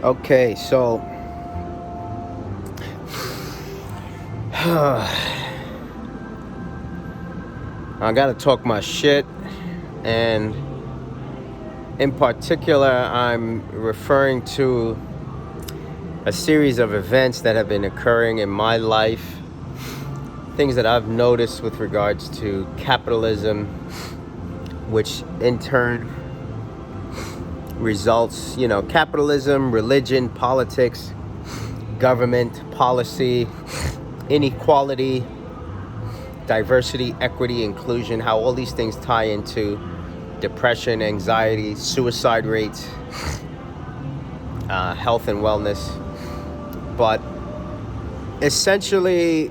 Okay, so I gotta talk my shit, and in particular, I'm referring to a series of events that have been occurring in my life, things that I've noticed with regards to capitalism, which in turn results, capitalism, religion, politics, government, policy, inequality, diversity, equity, inclusion, how all these things tie into depression, anxiety, suicide rates, health and wellness. But essentially,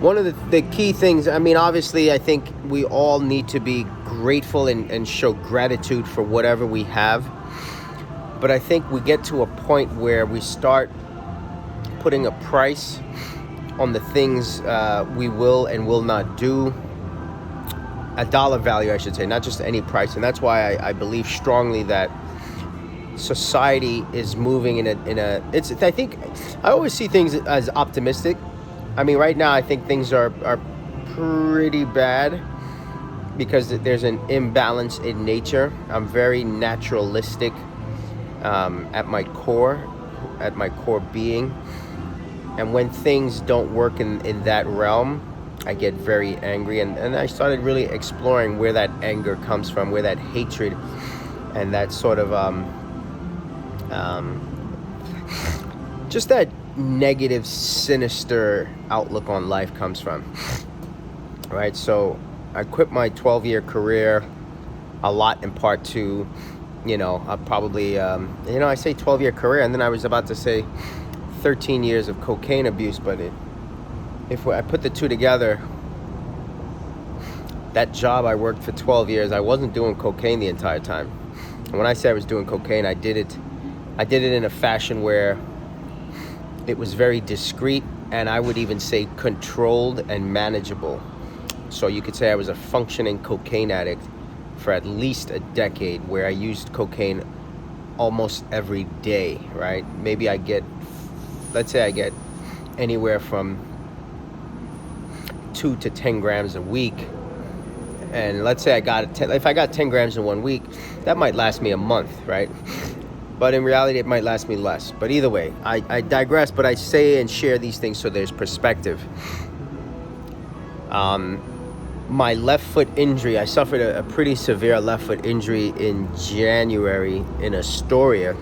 one of the key things, obviously, I think we all need to be grateful and show gratitude for whatever we have. But I think we get to a point where we start putting a price on the things we will and will not do. A dollar value, I should say, not just any price. And that's why I believe strongly that society is moving I think I always see things as optimistic. Right now I think things are pretty bad because there's an imbalance in nature. I'm very naturalistic at my core being. And when things don't work in that realm, I get very angry. And I started really exploring where that anger comes from, where that hatred and that sort of just that negative, sinister outlook on life comes from. Right? So I quit my 12-year career, a lot in part to, I say 12-year career, and then I was about to say 13 years of cocaine abuse, but if I put the two together, that job I worked for 12 years, I wasn't doing cocaine the entire time. And when I say I was doing cocaine, I did it in a fashion where it was very discreet, and I would even say controlled and manageable. So you could say I was a functioning cocaine addict for at least a decade, where I used cocaine almost every day, right? Maybe let's say I get anywhere from 2 to 10 grams a week. And let's say if I got 10 grams in 1 week, that might last me a month, right? But in reality, it might last me less. But either way, I digress, but I say and share these things so there's perspective. My left foot injury, I suffered a pretty severe left foot injury in January in Astoria.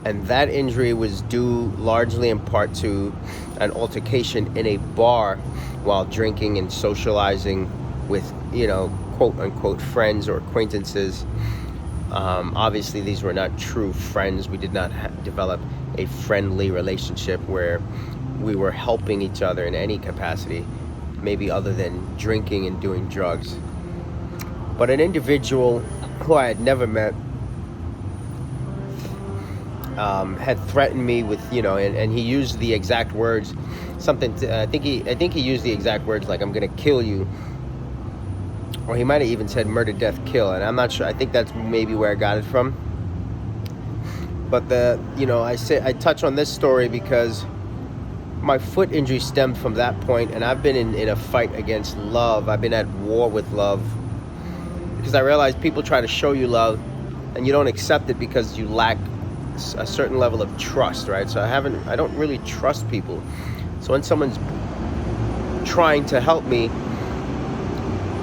And that injury was due largely in part to an altercation in a bar while drinking and socializing with, quote unquote friends or acquaintances. Obviously, these were not true friends. We did not develop a friendly relationship where we were helping each other in any capacity, maybe other than drinking and doing drugs. But an individual who I had never met had threatened me with, and he used the exact words, I think he used the exact words like, "I'm gonna kill you," or he might have even said "murder, death, kill," and I'm not sure. I think that's maybe where I got it from. But I touch on this story because my foot injury stemmed from that point, and I've been in a fight against love. I've been at war with love because I realize people try to show you love, and you don't accept it because you lack a certain level of trust, right? So I don't really trust people. So when someone's trying to help me,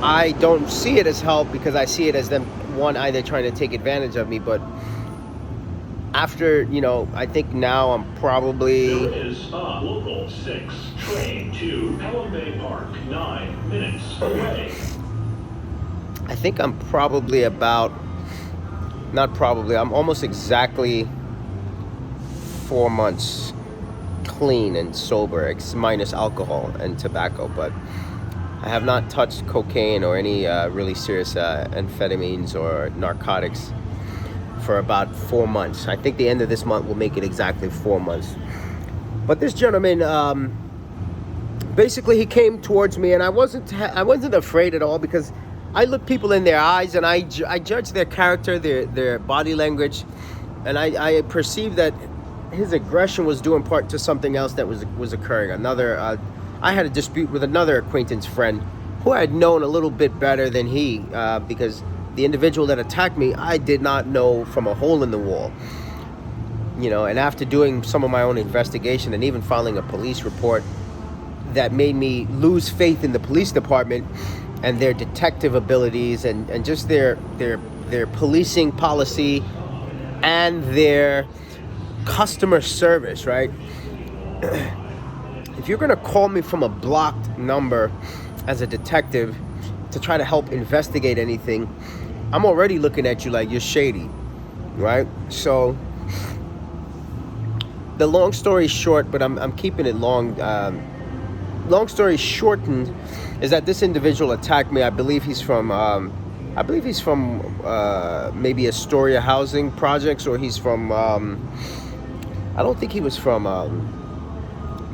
I don't see it as help because I see it as them, one, either trying to take advantage of me. But after, I think now I'm probably... There is a local 6 train to Pelham Bay Park, 9 minutes away. I think I'm probably I'm almost exactly 4 months clean and sober, minus alcohol and tobacco. But I have not touched cocaine or any really serious amphetamines or narcotics for about 4 months. I think the end of this month will make it exactly 4 months. But this gentleman, basically he came towards me, and I wasn't afraid at all because I look people in their eyes and I judge their character, their body language, and I perceive that his aggression was due in part to something else that was occurring. I had a dispute with another acquaintance friend who I had known a little bit better than he, because the individual that attacked me, I did not know from a hole in the wall. And after doing some of my own investigation and even filing a police report that made me lose faith in the police department and their detective abilities and just their policing policy and their customer service, right? If you're gonna call me from a blocked number as a detective to try to help investigate anything, I'm already looking at you like you're shady, right? So the long story short, but I'm keeping it long. Long story shortened is that this individual attacked me. I believe he's from maybe Astoria housing projects, or he's from I don't think he was from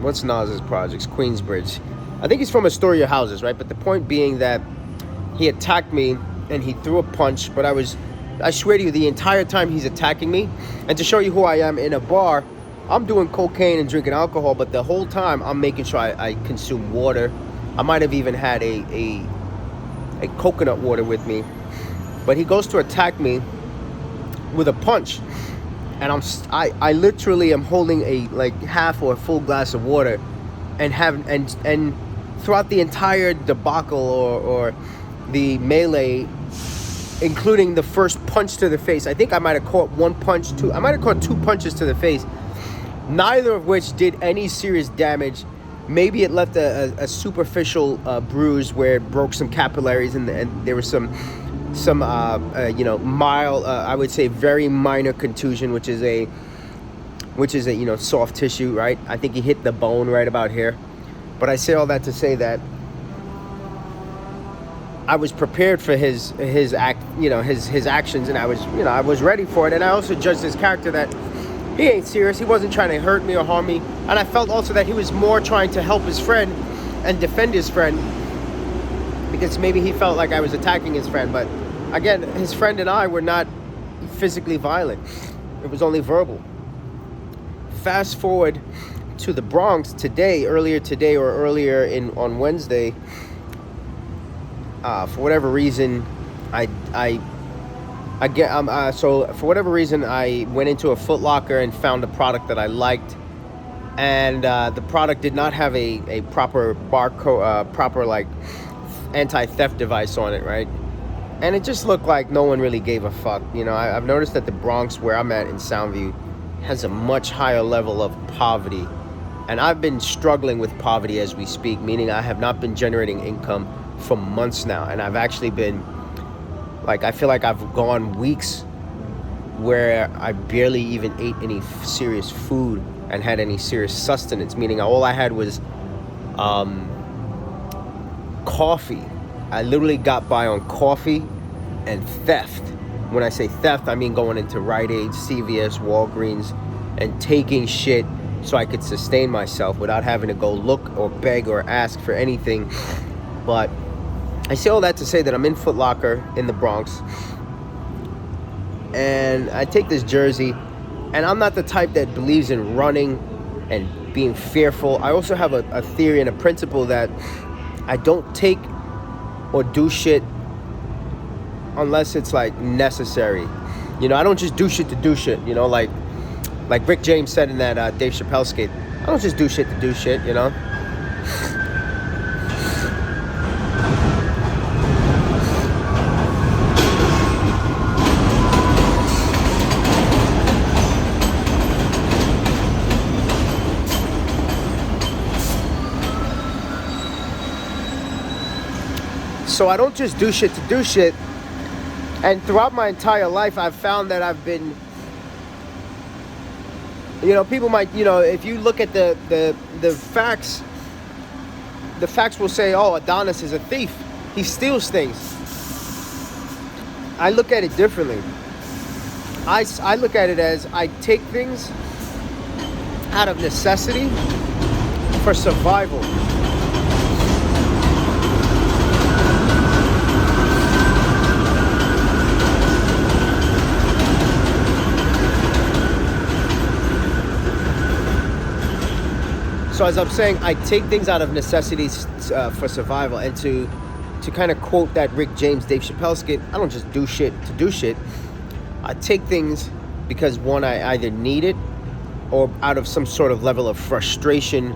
what's Nas's projects, Queensbridge. I think he's from Astoria houses, right? But the point being that he attacked me and he threw a punch, but I swear to you, the entire time he's attacking me, and to show you who I am, in a bar, I'm doing cocaine and drinking alcohol, but the whole time I'm making sure I consume water. I might have even had a coconut water with me. But he goes to attack me with a punch, and I literally am holding a half or a full glass of water, and throughout the entire debacle or the melee, including the first punch to the face, I think I might have caught two punches to the face, neither of which did any serious damage. Maybe it left a superficial bruise where it broke some capillaries, and there was some mild, I would say very minor contusion, which is a soft tissue, right? I think he hit the bone right about here. But I say all that to say that I was prepared for his actions, and I was ready for it. And I also judged his character that he ain't serious. He wasn't trying to hurt me or harm me. And I felt also that he was more trying to help his friend and defend his friend, because maybe he felt like I was attacking his friend. But again, his friend and I were not physically violent. It was only verbal. Fast forward to the Bronx earlier today on Wednesday. For whatever reason, for whatever reason, I went into a Foot Locker and found a product that I liked, and the product did not have a proper barcode, proper anti-theft device on it, right? And it just looked like no one really gave a fuck. I've noticed that the Bronx, where I'm at in Soundview, has a much higher level of poverty, and I've been struggling with poverty as we speak, meaning I have not been generating income for months now, and I've actually been I feel like I've gone weeks where I barely even ate any serious food and had any serious sustenance, meaning all I had was coffee. I literally got by on coffee and theft. When I say theft, I mean going into Rite Aid, CVS, Walgreens, and taking shit so I could sustain myself without having to go look or beg or ask for anything. But I say all that to say that I'm in Foot Locker in the Bronx, and I take this jersey, and I'm not the type that believes in running and being fearful. I also have a theory and a principle that I don't take or do shit unless it's necessary. I don't just do shit to do shit, like Rick James said in that Dave Chappelle skit. I don't just do shit to do shit, So I don't just do shit to do shit. And throughout my entire life, I've found that I've been, people might, if you look at the facts, the facts will say, oh, Adonis is a thief. He steals things. I look at it differently. I look at it as I take things out of necessity for survival. So as I'm saying, I take things out of necessities for survival. And to kind of quote that Rick James, Dave Chappelle skit, I don't just do shit to do shit. I take things because, one, I either need it or out of some sort of level of frustration.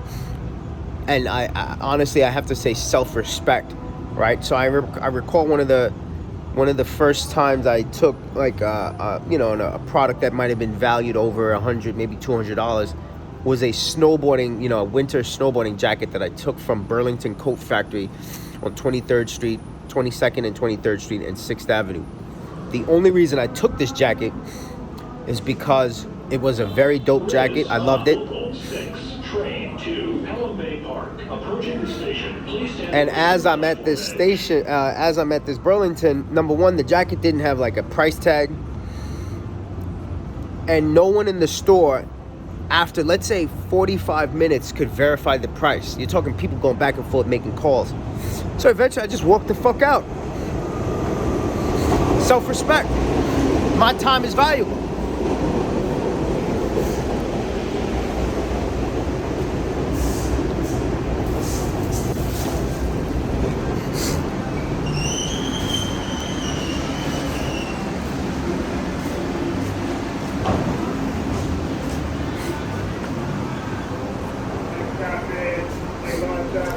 And I honestly, I have to say self-respect, right? So I recall one of the first times I took like a product that might have been valued over $100, maybe $200, was a snowboarding, a winter snowboarding jacket that I took from Burlington Coat Factory on 23rd Street, 22nd and 23rd Street and 6th Avenue. The only reason I took this jacket is because it was a very dope jacket. I loved it. And as I'm at this station, as I'm at this Burlington, number one, the jacket didn't have like a price tag. And no one in the store, after, let's say, 45 minutes, could verify the price. You're talking people going back and forth making calls. So eventually I just walked the fuck out. Self-respect. My time is valuable.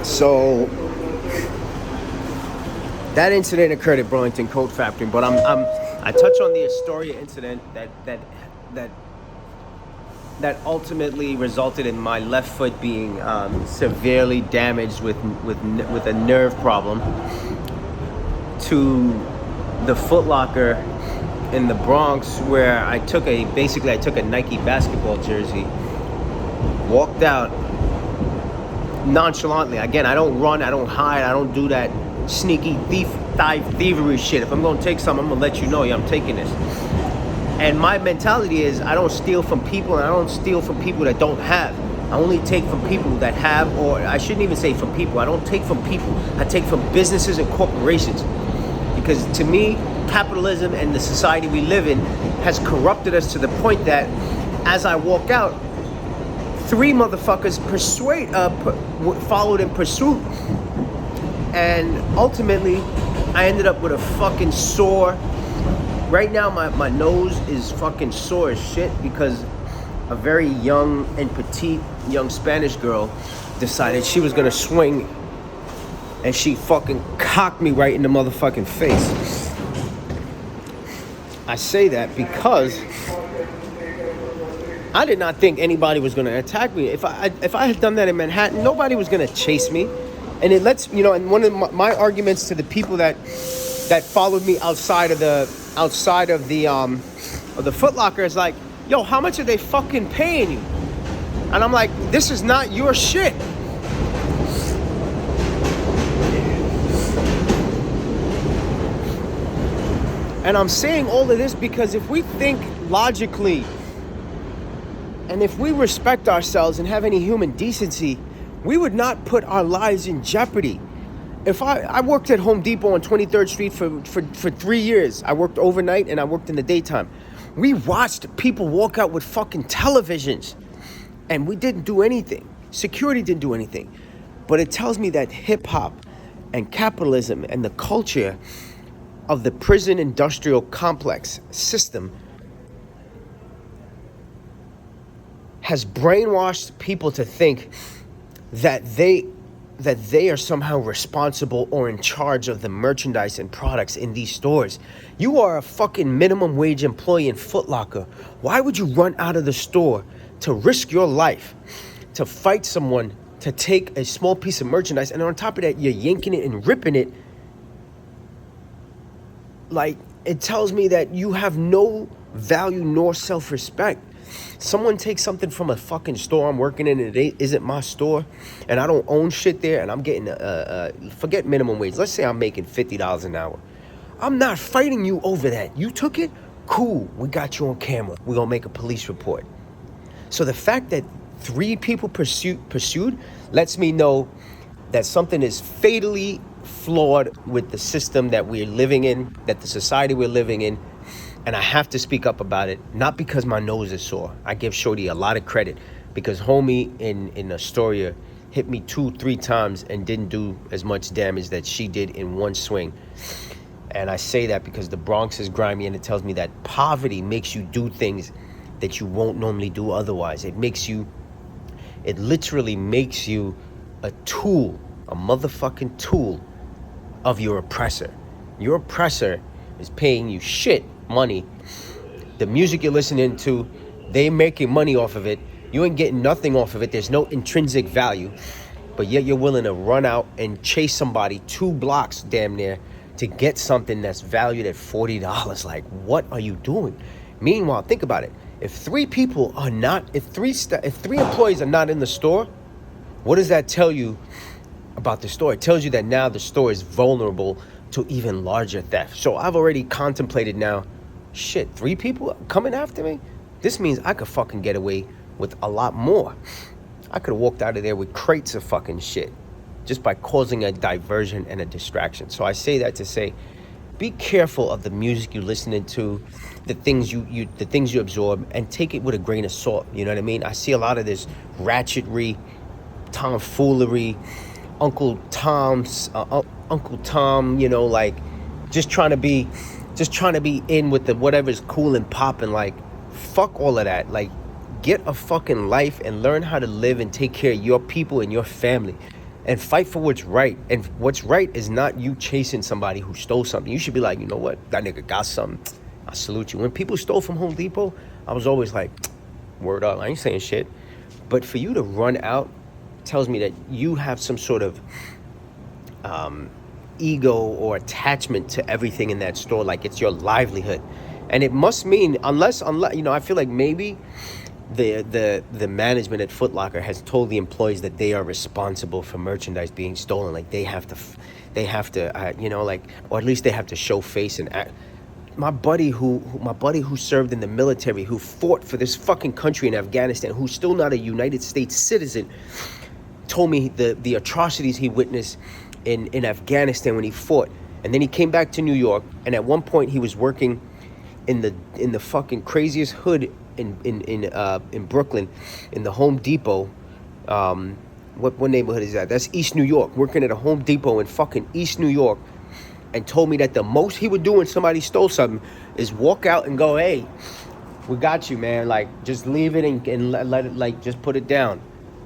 So that incident occurred at Burlington Coat Factory, but I touch on the Astoria incident that ultimately resulted in my left foot being severely damaged with a nerve problem, to the Foot Locker in the Bronx, where I took a Nike basketball jersey, walked out nonchalantly. Again, I don't run, I don't hide, I don't do that sneaky thievery shit. If I'm gonna take something, I'm gonna let you know, yeah, I'm taking this. And my mentality is, I don't steal from people, and I don't steal from people that don't have. I only take from people that have, or I shouldn't even say from people. I don't take from people. I take from businesses and corporations. Because to me, capitalism and the society we live in has corrupted us to the point that as I walk out, 3 motherfuckers followed in pursuit, and ultimately I ended up with a fucking sore. Right now my nose is fucking sore as shit because a very young and petite young Spanish girl decided she was gonna swing, and she fucking cocked me right in the motherfucking face. I say that because I did not think anybody was going to attack me. If I had done that in Manhattan, nobody was going to chase me. And it lets, and one of my arguments to the people that followed me outside of the Foot Locker is like, yo, how much are they fucking paying you? And I'm like, this is not your shit. And I'm saying all of this because if we think logically, and if we respect ourselves and have any human decency, we would not put our lives in jeopardy. If I worked at Home Depot on 23rd Street for 3 years. I worked overnight and I worked in the daytime. We watched people walk out with fucking televisions, and we didn't do anything. Security didn't do anything. But it tells me that hip hop and capitalism and the culture of the prison industrial complex system has brainwashed people to think that they are somehow responsible or in charge of the merchandise and products in these stores. You are a fucking minimum wage employee in Foot Locker. Why would you run out of the store to risk your life, to fight someone, to take a small piece of merchandise, and on top of that, you're yanking it and ripping it? Like, it tells me that you have no value nor self-respect. Someone takes something from a fucking store I'm working in and it isn't my store, and I don't own shit there, and I'm getting forget minimum wage. Let's say I'm making $50 an hour. I'm not fighting you over that. You took it? Cool. We got you on camera. We're going to make a police report. So the fact that 3 people pursued lets me know that something is fatally flawed with the system that we're living in, that the society we're living in. And I have to speak up about it, not because my nose is sore. I give Shorty a lot of credit because homie in Astoria hit me 2-3 times and didn't do as much damage that she did in one swing. And I say that because the Bronx is grimy, and it tells me that poverty makes you do things that you won't normally do otherwise. It literally makes you a tool, a motherfucking tool of your oppressor. Your oppressor is paying you shit money. The music you're listening to, they making money off of it. You ain't getting nothing off of it. There's no intrinsic value, but yet you're willing to run out and chase somebody 2 blocks damn near to get something that's valued at $40. Like, what are you doing? Meanwhile, think about it. If 3 employees are not in the store, what does that tell you about the store? It tells you that now the store is vulnerable to even larger theft. So I've already contemplated now, shit, 3 people coming after me? This means I could fucking get away with a lot more. I could have walked out of there with crates of fucking shit just by causing a diversion and a distraction. So I say that to say, be careful of the music you're listening to, the things you absorb, and take it with a grain of salt. You know what I mean? I see a lot of this ratchetry, tomfoolery, Uncle Tom, you know, like just trying to be in with the whatever's cool and popping. Like, fuck all of that. Like, get a fucking life and learn how to live and take care of your people and your family. And fight for what's right. And what's right is not you chasing somebody who stole something. You should be like, you know what? That nigga got something. I salute you. When people stole from Home Depot, I was always like, word up. I ain't saying shit. But for you to run out tells me that you have some sort of ego or attachment to everything in that store. Like it's your livelihood. And it must mean, unless, you know, I feel like maybe the management at Foot Locker has told the employees that they are responsible for merchandise being stolen. Like they have to, you know, like, or at least they have to show face and act. My buddy who served in the military, who fought for this fucking country in Afghanistan, who's still not a United States citizen, told me the atrocities he witnessed in Afghanistan when he fought. And then he came back to New York, and at one point he was working in the fucking craziest hood in Brooklyn, in the Home Depot. What neighborhood is that? That's East New York. Working at a Home Depot in fucking East New York, and told me that the most he would do when somebody stole something is walk out and go, "Hey, we got you, man. Like, just leave it and let it, like, just put it down."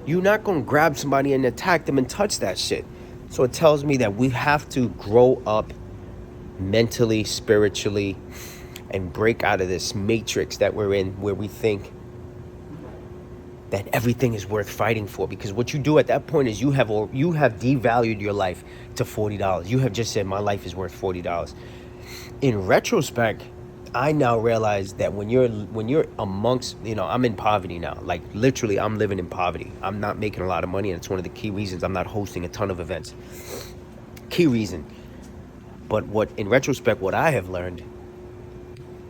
You're not gonna grab somebody and attack them and touch that shit. So it tells me that we have to grow up mentally, spiritually, and break out of this matrix that we're in, where we think that everything is worth fighting for. Because what you do at that point is you have devalued your life to $40. You have just said, my life is worth $40. In retrospect, I now realize that when you're amongst, you know, I'm in poverty now. Like, literally, I'm living in poverty. I'm not making a lot of money, and it's one of the key reasons I'm not hosting a ton of events. Key reason. But in retrospect, what I have learned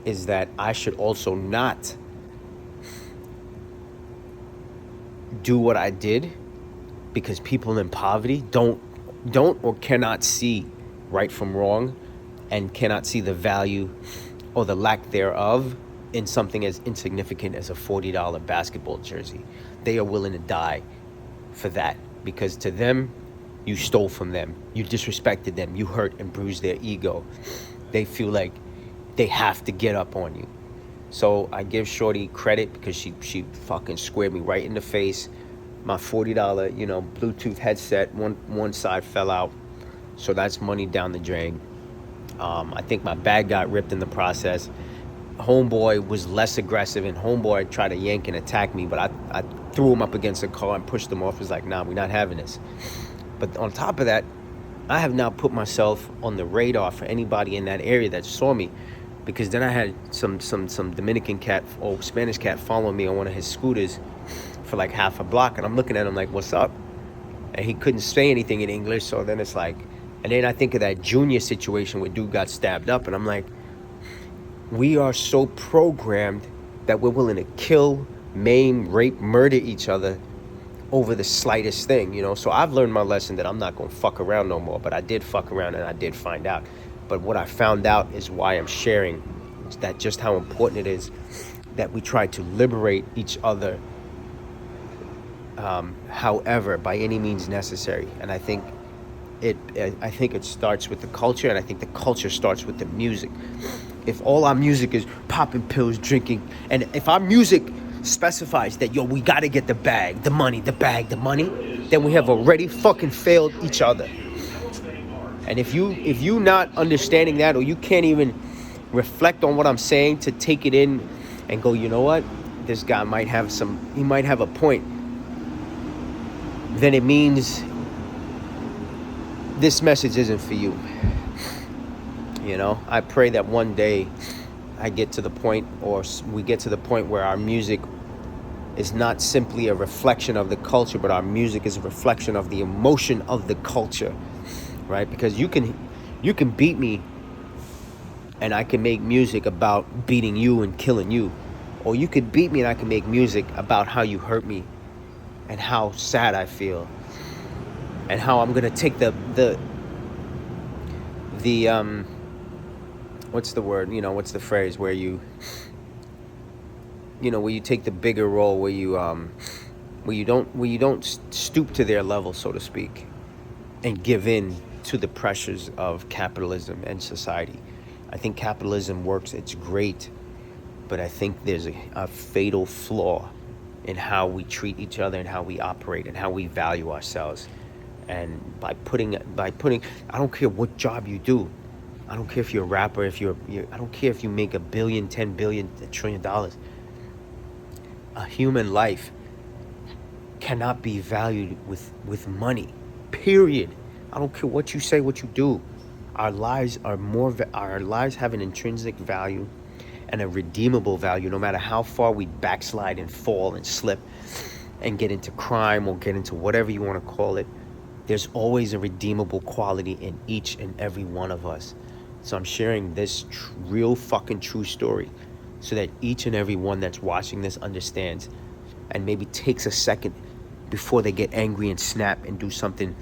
is that I should also not do what I did, because people in poverty don't or cannot see right from wrong, and cannot see the value or the lack thereof in something as insignificant as a $40 basketball jersey. They are willing to die for that, because to them, you stole from them, you disrespected them, you hurt and bruised their ego. They feel like they have to get up on you. So I give Shorty credit, because she fucking squared me right in the face. My $40, you know, Bluetooth headset, one side fell out, so that's money down the drain. I think my bag got ripped in the process. Homeboy was less aggressive, and Homeboy tried to yank and attack me, but I threw him up against a car and pushed him off. It was like, nah, we're not having this. But on top of that, I have now put myself on the radar for anybody in that area that saw me, because then I had some Dominican cat or Spanish cat following me on one of his scooters for like half a block, and I'm looking at him like, what's up? And he couldn't say anything in English, so then it's like, and then I think of that Junior situation where dude got stabbed up, and I'm like, we are so programmed that we're willing to kill, maim, rape, murder each other over the slightest thing, you know? So I've learned my lesson that I'm not gonna fuck around no more, but I did fuck around and I did find out. But what I found out is why I'm sharing, is that just how important it is that we try to liberate each other however, by any means necessary. And I think it starts with the culture, and I think the culture starts with the music. If all our music is popping pills, drinking, and if our music specifies that, yo, we gotta get the bag, the money, the bag, the money, then we have already fucking failed each other. And if you not understanding that, or you can't even reflect on what I'm saying to take it in and go, you know what, this guy might have a point, then it means this message isn't for you. You know, I pray that one day I get to the point, or we get to the point, where our music is not simply a reflection of the culture, but our music is a reflection of the emotion of the culture, right? Because you can beat me, and I can make music about beating you and killing you. Or you could beat me and I can make music about how you hurt me and how sad I feel, and how I'm gonna take the what's the word? You know, what's the phrase where you take the bigger role, where you don't stoop to their level, so to speak, and give in to the pressures of capitalism and society. I think capitalism works, it's great, but I think there's a fatal flaw in how we treat each other and how we operate and how we value ourselves. And by putting, I don't care what job you do. I don't care if you're a rapper, I don't care if you make $1 billion, $10 billion, $1 trillion. A human life cannot be valued with money, period. I don't care what you say, what you do. Our lives have an intrinsic value and a redeemable value, no matter how far we backslide and fall and slip and get into crime or get into whatever you want to call it. There's always a redeemable quality in each and every one of us. So I'm sharing this real fucking true story so that each and every one that's watching this understands, and maybe takes a second before they get angry and snap and do something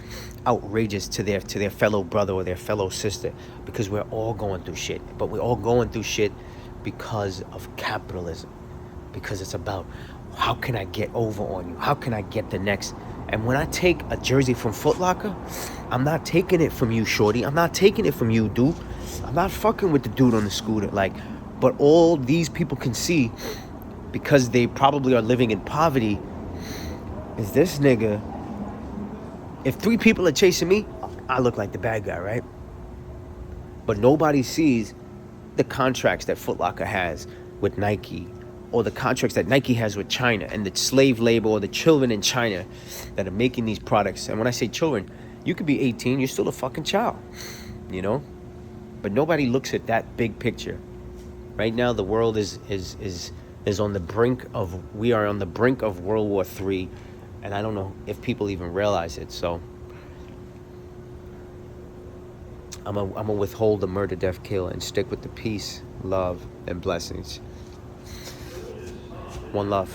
outrageous to their fellow brother or their fellow sister, because we're all going through shit. But we're all going through shit because of capitalism, because it's about, how can I get over on you? How can I get the next? And when I take a jersey from Foot Locker, I'm not taking it from you, shorty. I'm not taking it from you, dude. I'm not fucking with the dude on the scooter. But all these people can see, because they probably are living in poverty, is this nigga. If 3 people are chasing me, I look like the bad guy, right? But nobody sees the contracts that Foot Locker has with Nike, or the contracts that Nike has with China, and the slave labor, or the children in China that are making these products. And when I say children, you could be 18, you're still a fucking child, you know? But nobody looks at that big picture. Right now, the world is on the brink of, we are on the brink of World War III, and I don't know if people even realize it. So I'm gonna withhold the murder, death, kill, and stick with the peace, love, and blessings. One love.